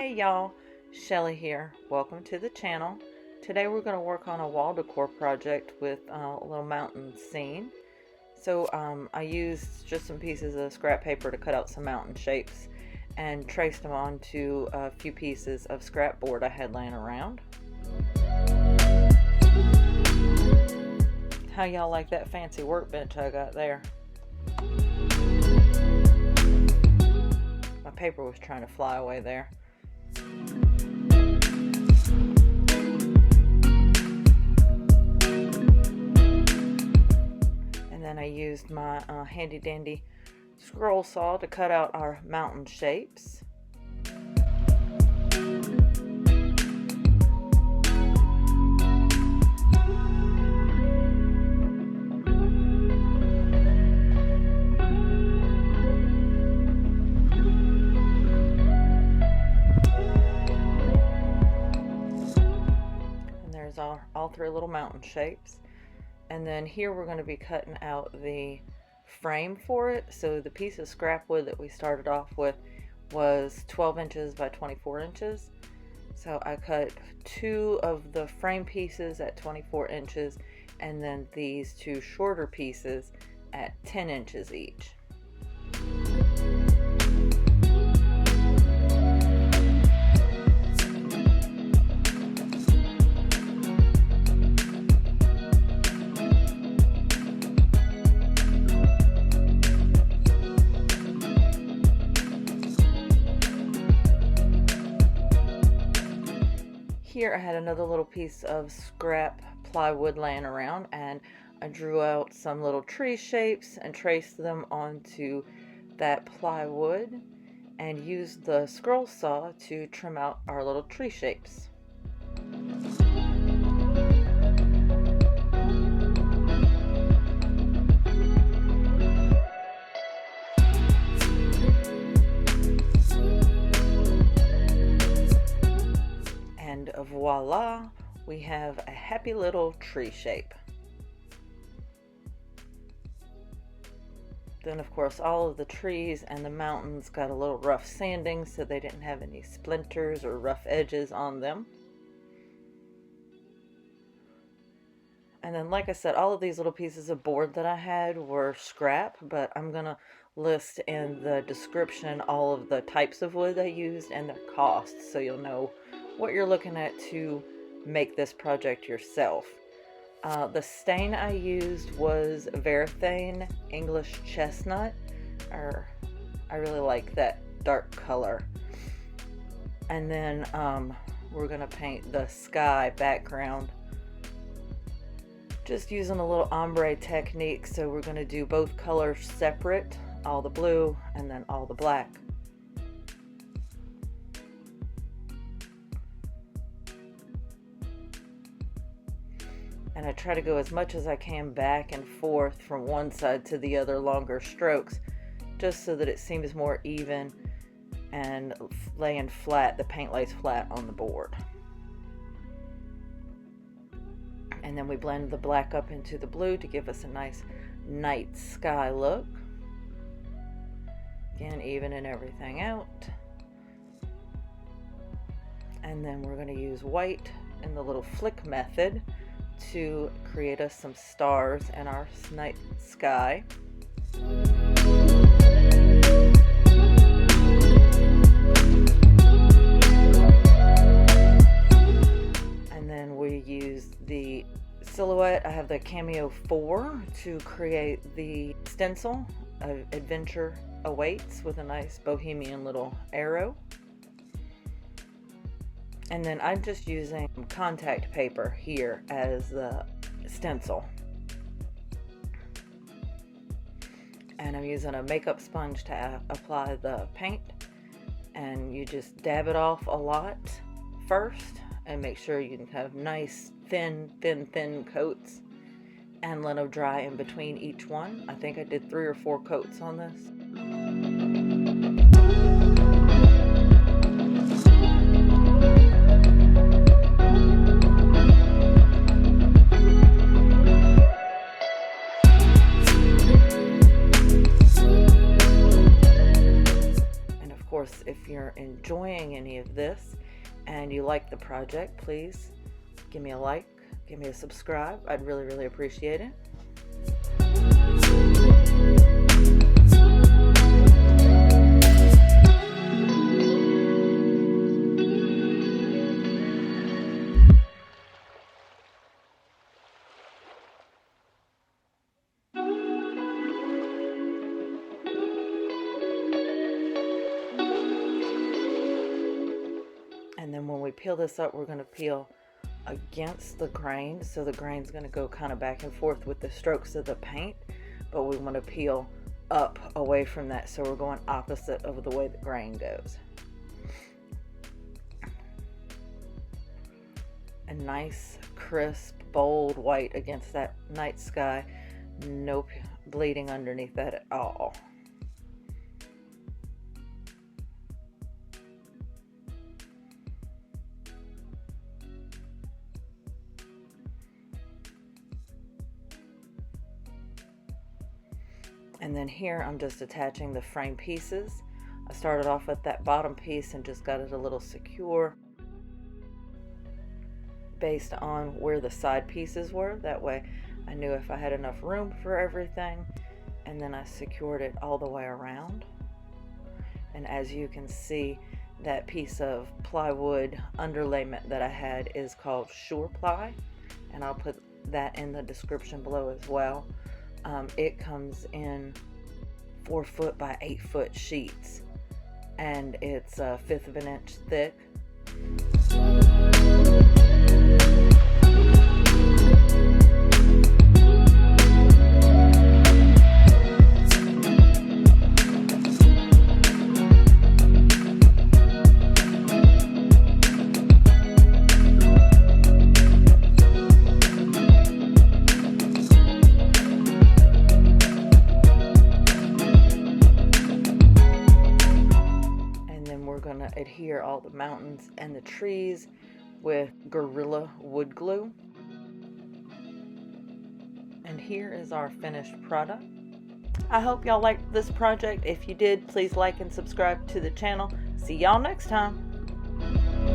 Hey y'all, Shelley here. Welcome to the channel. Today we're going to work on a wall decor project with a little mountain scene. So I used just some pieces of scrap paper to cut out some mountain shapes and traced them onto a few pieces of scrap board I had laying around. How y'all like that fancy workbench I got there? My paper was trying to fly away there. And then I used my handy dandy scroll saw to cut out our mountain shapes. All three little mountain shapes. And then here we're going to be cutting out the frame for it. So the piece of scrap wood that we started off with was 12 inches by 24 inches. So I cut two of the frame pieces at 24 inches and then these two shorter pieces at 10 inches each. Here I had another little piece of scrap plywood laying around, and I drew out some little tree shapes and traced them onto that plywood and used the scroll saw to trim out our little tree shapes. Voila, we have a happy little tree shape. Then of course all of the trees and the mountains got a little rough sanding so they didn't have any splinters or rough edges on them. And then like I said, all of these little pieces of board that I had were scrap, but I'm gonna list in the description all of the types of wood I used and their costs so you'll know what you're looking at to make this project yourself. The stain I used was Varathane English Chestnut. I really like that dark color. And then we're gonna paint the sky background just using a little ombre technique. So we're gonna do both colors separate, all the blue and then all the black. And I try to go as much as I can back and forth from one side to the other, longer strokes, just so that it seems more even and laying flat, the paint lays flat on the board. And then we blend the black up into the blue to give us a nice night sky look. Again, evening everything out. And then we're going to use white in the little flick method to create us some stars in our night sky. And then we use the silhouette. I have the Cameo 4 to create the stencil of Adventure Awaits with a nice bohemian little arrow. And then I'm just using contact paper here as the stencil. And I'm using a makeup sponge to apply the paint. And you just dab it off a lot first and make sure you can have nice thin coats and let them dry in between each one. I think I did 3 or 4 coats on this. enjoying any of this and you like the project, please give me a like, give me a subscribe. I'd really, really appreciate it. And then when we peel this up, we're going to peel against the grain. So the grain's going to go kind of back and forth with the strokes of the paint, but we want to peel up away from that. So we're going opposite of the way the grain goes. A nice, crisp, bold white against that night sky. No bleeding underneath that at all. And then here I'm just attaching the frame pieces. I started off with that bottom piece and just got it a little secure based on where the side pieces were. That way I knew if I had enough room for everything. And then I secured it all the way around. And as you can see, that piece of plywood underlayment that I had is called SurePly, and I'll put that in the description below as well. It comes in 4 foot by 8 foot sheets, and it's 1/5 of an inch thick. Adhere all the mountains and the trees with Gorilla wood glue. And here is our finished product. I hope y'all liked this project. If you did, please like and subscribe to the channel. See y'all next time.